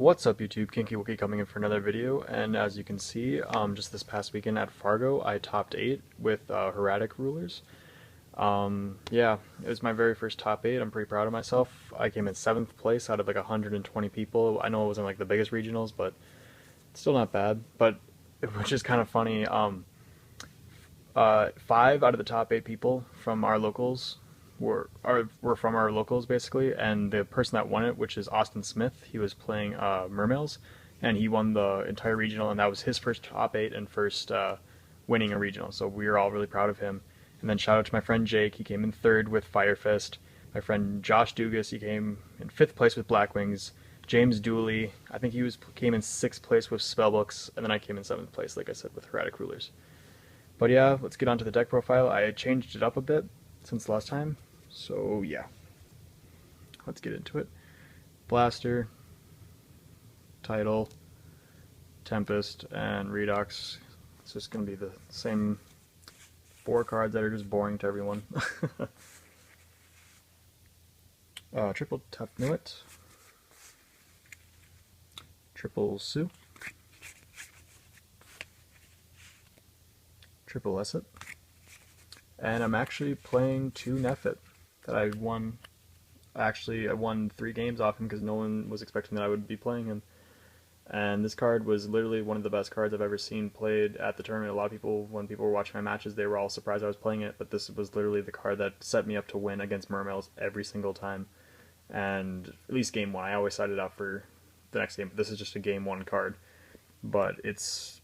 What's up YouTube, Kinky Wookie coming in for another video, and as you can see, just this past weekend at Fargo, I topped 8 with Hieratic rulers. Yeah, it was my very first top 8, I'm pretty proud of myself. I came in 7th place out of like 120 people. I know it wasn't like the biggest regionals, but it's still not bad, but which is kind of funny, 5 out of the top 8 people from our locals were from our locals basically, and the person that won it, which is Austin Smith, he was playing Mermails, and he won the entire regional, and that was his first top 8 and first winning a regional, so we were all really proud of him. And then shout out to my friend Jake, he came in 3rd with Fire Fist. My friend Josh Dugas, he came in 5th place with Black Wings. James Dooley, I think came in 6th place with Spellbooks, and then I came in 7th place, like I said, with Hieratic Rulers. But yeah, let's get on to the deck profile. I changed it up a bit since last time, so yeah. Let's get into it. Blaster, Tidal, Tempest, and Redox. It's just going to be the same 4 cards that are just boring to everyone. Triple Tefnuit, Triple Sue, Triple Esset, and I'm actually playing 2 Nefit that I won. Actually, I won 3 games off him because no one was expecting that I would be playing him. And this card was literally one of the best cards I've ever seen played at the tournament. A lot of people, when people were watching my matches, they were all surprised I was playing it, but this was literally the card that set me up to win against Mermails every single time. And at least game 1, I always sided out for the next game, but this is just a game 1 card. But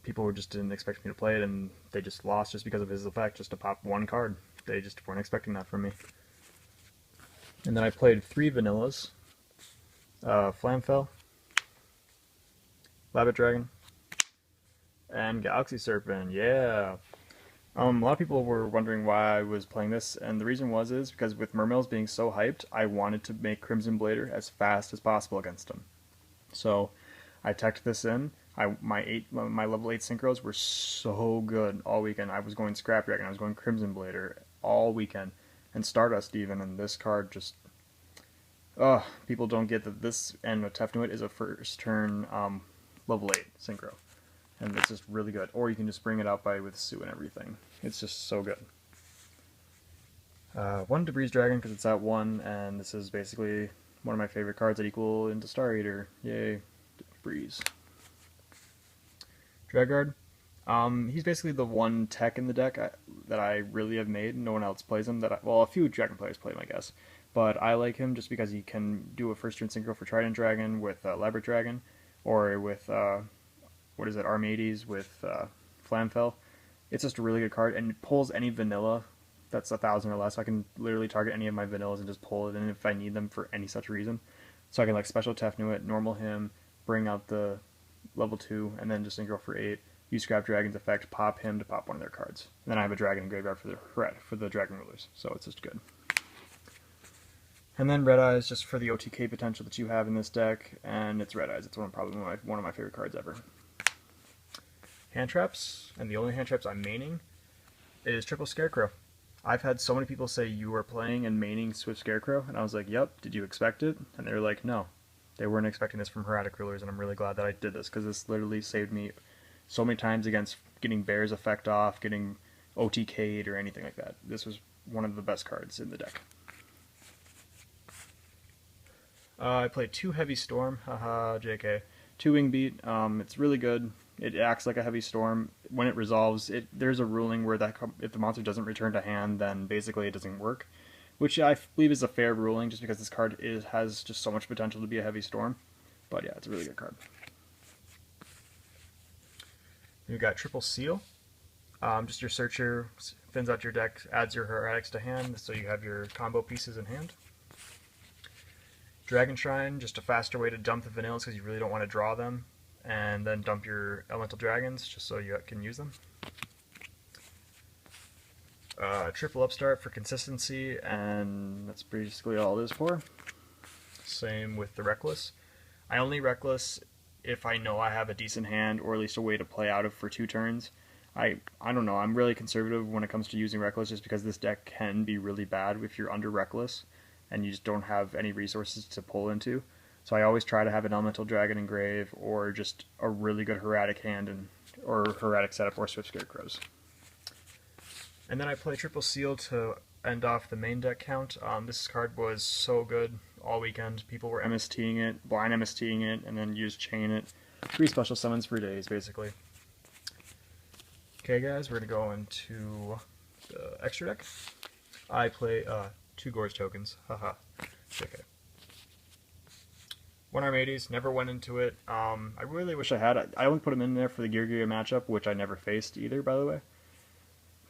people just didn't expect me to play it, and they just lost just because of his effect, just to pop 1 card. They just weren't expecting that from me. And then I played 3 vanillas, Flamfell, Labbit Dragon, and Galaxy Serpent. Yeah. A lot of people were wondering why I was playing this, and the reason is because with Mermails being so hyped, I wanted to make Crimson Blader as fast as possible against him. So I teched this in. My level 8 synchros were so good all weekend. I was going Scrap Dragon, I was going Crimson Blader all weekend, and Stardust even, and this card just... people don't get that this and a Tefnuit is a first turn level 8 synchro. And it's just really good. Or you can just bring it out with Sue and everything. It's just so good. 1 Debris Dragon because it's at 1, and this is basically one of my favorite cards that equal into Star Eater. Yay, Debris. Dreadguard. He's basically the one tech in the deck that I really have made. No one else plays him. Well, a few Dragon players play him, I guess. But I like him just because he can do a first turn synchro for Trident Dragon with Labyrinth Dragon, or with Armades with Flamfell. It's just a really good card, and it pulls any vanilla that's 1,000 or less. I can literally target any of my vanillas and just pull it in if I need them for any such reason. So I can like special Tefnuit, normal him, bring out the level 2, and then just synchro for 8. Use Scrap Dragon's effect, pop him to pop one of their cards. And then I have a dragon in graveyard for the Dragon Rulers, so it's just good. And then Red Eyes, just for the OTK potential that you have in this deck, and it's Red Eyes. It's probably one of my favorite cards ever. Hand traps, and the only hand traps I'm maining is Triple Scarecrow. I've had so many people say you were playing and maining Swift Scarecrow, and I was like, yep, did you expect it? And they were like, no. They weren't expecting this from Hieratic Rulers, and I'm really glad that I did this, because this literally saved me so many times against getting Bear's effect off, getting OTK'd, or anything like that. This was one of the best cards in the deck. I played 2 Heavy Storm, haha, JK. 2 Wing Beat, it's really good. It acts like a Heavy Storm. When it resolves, there's a ruling where if the monster doesn't return to hand, then basically it doesn't work, which I believe is a fair ruling, just because this card has just so much potential to be a Heavy Storm. But yeah, it's a really good card. You've got Triple Seal. Just your searcher thins out your deck, adds your Hieratics to hand, so you have your combo pieces in hand. Dragon Shrine, just a faster way to dump the vanillas because you really don't want to draw them, and then dump your elemental dragons just so you can use them. Triple Upstart for consistency, and that's basically all it is for. Same with the Reckless. I only Reckless if I know I have a decent hand, or at least a way to play out of for 2 turns. I don't know, I'm really conservative when it comes to using Reckless, just because this deck can be really bad if you're under Reckless and you just don't have any resources to pull into. So I always try to have an Elemental Dragon Engrave or just a really good Hieratic hand or Hieratic setup or Swift Scarecrows. And then I play Triple Seal to end off the main deck count. This card was so good all weekend. People were MSTing it, blind MSTing it, and then used Chain it. 3 special summons for days, basically. Okay, guys, we're going to go into the extra deck. I play 2 Gorge tokens. Haha. Okay. 1 Armades, never went into it. I really wish I had. I only put them in there for the YuGiOh matchup, which I never faced either, by the way.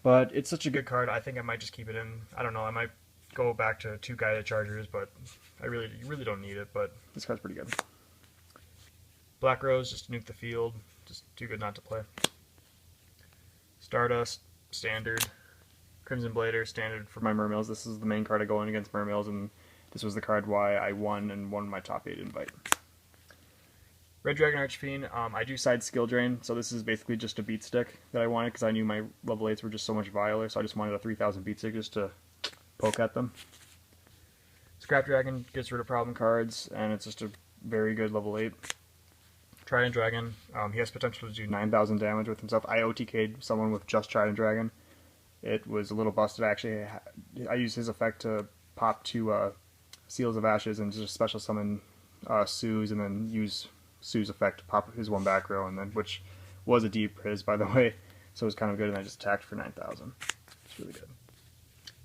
But it's such a good card, I think I might just keep it in. I don't know, I might go back to 2 Guided Chargers, but you really don't need it, but this card's pretty good. Black Rose, just nuke the field, just too good not to play. Stardust, standard. Crimson Blader, standard for my Mermails. This is the main card I go in against Mermails, and this was the card why I won and won my top 8 invite. Red Dragon Archfiend, I do side skill drain, so this is basically just a beat stick that I wanted because I knew my level 8s were just so much viler, so I just wanted a 3000 beat stick just to poke at them. Scrap Dragon gets rid of problem cards, and it's just a very good level 8. Trident Dragon, he has potential to do 9,000 damage with himself. I OTK'd someone with just Trident Dragon. It was a little busted. Actually, I used his effect to pop 2 Seals of Ashes and just special summon Sue's, and then use Sue's effect to pop his 1 back row, and then which was a deep Priz, by the way, so it was kind of good, and I just attacked for 9,000. It's really good.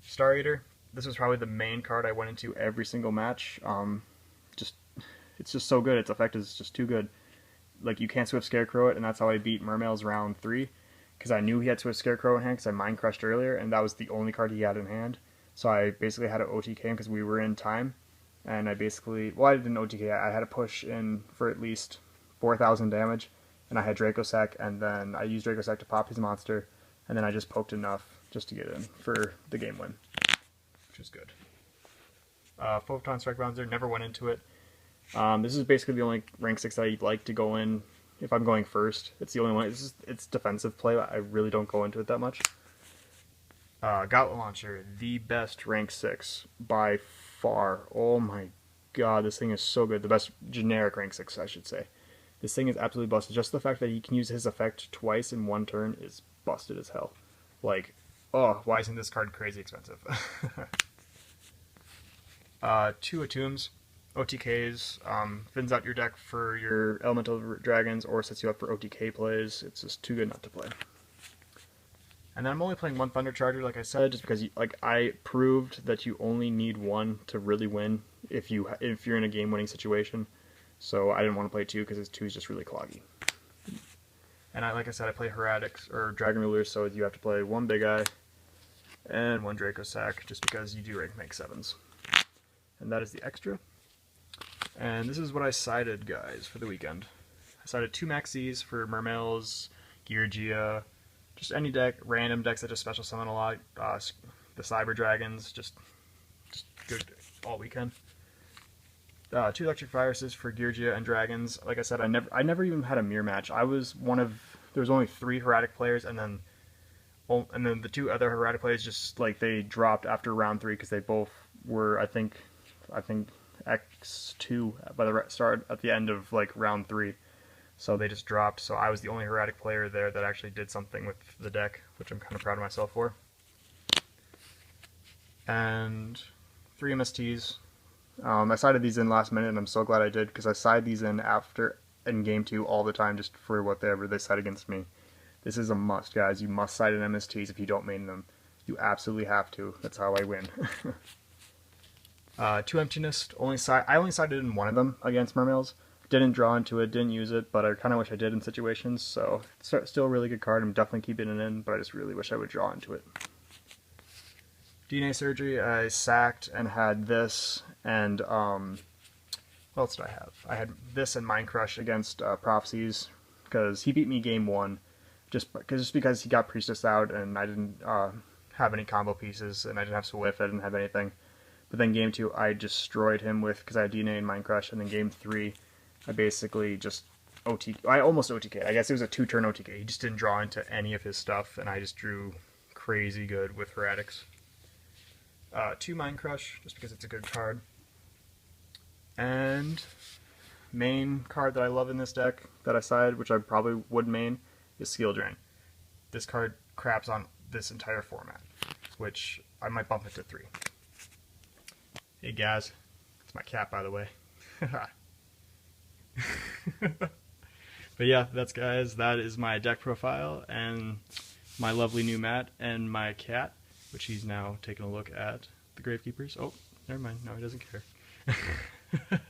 Star Eater, this was probably the main card I went into every single match. It's just so good. Its effect is just too good. Like, you can't Swift Scarecrow it, and that's how I beat Mermails round 3, because I knew he had Swift Scarecrow in hand because I Mind Crushed earlier, and that was the only card he had in hand. So I basically had to OTK him because we were in time, and I basically, well, I didn't OTK, I had to push in for at least 4,000 damage, and I had Dracossack, and then I used Dracossack to pop his monster, and then I just poked enough just to get in for the game win, which was good. Photon Strike Bouncer, never went into it. This is basically the only rank 6 that I'd like to go in if I'm going first. It's the only one. It's defensive play. I really don't go into it that much. Gauntlet Launcher, the best rank 6 by far. Oh my god, this thing is so good. The best generic rank 6, I should say. This thing is absolutely busted. Just the fact that he can use his effect twice in 1 turn is busted as hell. Like, oh, why isn't this card crazy expensive? 2 Attunes. OTKs, thins out your deck for your Elemental Dragons or sets you up for OTK plays. It's just too good not to play. And then I'm only playing 1 Thunder Charger, like I said, just because I proved that you only need 1 to really win if you're in a game-winning situation. So I didn't want to play 2 because 2 is just really cloggy. And like I said, I play Hieratics or Dragon Rulers, so you have to play 1 Big Eye and 1 Dracossack, just because you do rank 7s. And that is the extra. And this is what I sided, guys, for the weekend. I sided 2 Maxis for Mermails, YuGiOh, just any deck, random decks that just special summon a lot. The Cyber Dragons, just good all weekend. 2 Electric Viruses for YuGiOh and Dragons. Like I said, I never even had a mirror match. I was one of, there was only 3 Hieratic players, and then the 2 other Hieratic players just like they dropped after round 3 because they both were I think X2 by the start at the end of like round 3, so they just dropped. So I was the only Hieratic player there that actually did something with the deck, which I'm kind of proud of myself for. And 3 MSTs. I sided these in last minute, and I'm so glad I did because I side these in in game 2 all the time just for whatever they side against me. This is a must, guys. You must side in MSTs if you don't main them. You absolutely have to. That's how I win. 2 Emptiness, I only sided in 1 of them against Mermails. Didn't draw into it, didn't use it, but I kind of wish I did in situations, so it's still a really good card. I'm definitely keeping it in, but I just really wish I would draw into it. DNA Surgery, I sacked and had this, and what else did I have? I had this and Mind Crush against Prophecies, because he beat me game 1, just because he got Priestess out, and I didn't have any combo pieces, and I didn't have Swift, I didn't have anything. But then game 2, I destroyed him because I had DNA and Mind Crush, and then game 3, I basically just I almost OTK. I guess it was a 2-turn OTK. He just didn't draw into any of his stuff, and I just drew crazy good with Hieratics. 2 Mind Crush, just because it's a good card. And main card that I love in this deck that I sided, which I probably would main, is Skill Drain. This card craps on this entire format, which I might bump it to 3. Hey guys, it's my cat, by the way. But yeah, that is my deck profile and my lovely new mat and my cat, which he's now taking a look at the Gravekeepers. Oh, never mind. No, he doesn't care.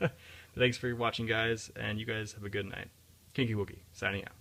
But thanks for watching, guys, and you guys have a good night. Kinky Wookie, signing out.